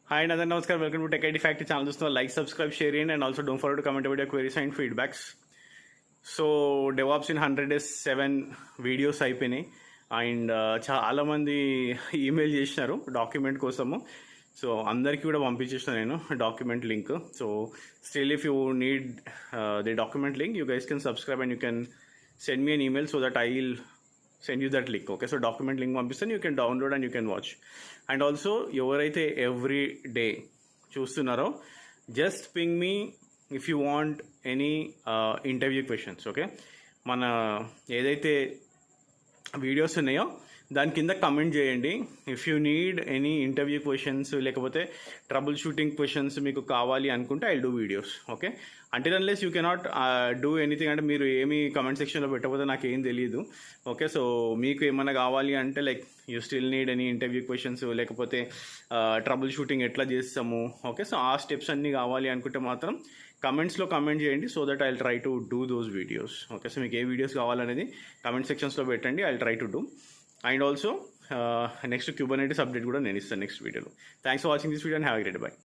Hi and other namaskar. Welcome to Tech ID Factory channel. दोस्तों like, subscribe, share and also don't forget to comment about your queries and feedbacks. So DevOps in 100 days 7 videos అయిపోయినాయి and చాలామంది email చేసినారు document కోసము. So అందరికీ కూడా పంపించేసిన నేను document link. So still if you need the document link you guys can subscribe and you can send me an email so that I will send you that link. Okay, so document link పంపిస్తాను, you can download and you can watch. And also ఎవరైతే every day చూస్తున్నారో just ping me if you want any interview questions. Okay, మన ఏదైతే videos ఉన్నాయో దాని కింద comment చేయండి. If you need any interview questions లేకపోతే ట్రబుల్ షూటింగ్ క్వశ్చన్స్ మీకు కావాలి అనుకుంటే I do videos. Okay, until unless you cannot do anything అంటే మీరు ఏమి కమెంట్ సెక్షన్లో పెట్టకపోతే నాకు ఏం తెలియదు. ఓకే, సో మీకు ఏమైనా కావాలి అంటే like you still need any interview questions లేకపోతే ట్రబుల్ షూటింగ్ ఎట్లా చేస్తాము, ఓకే, సో ఆ స్టెప్స్ అన్నీ కావాలి అనుకుంటే మాత్రం కమెంట్స్లో కమెంట్ చేయండి so that I try to do those videos. Okay, so మీకు ఏ వీడియోస్ కావాలనేది కమెంట్ సెక్షన్స్లో పెట్టండి, I try to do. And also next Kubernetes update కూడా నేను ఇస్తాను నెక్స్ట్ వీడియోలో. Thanks for watching this video and have a great by.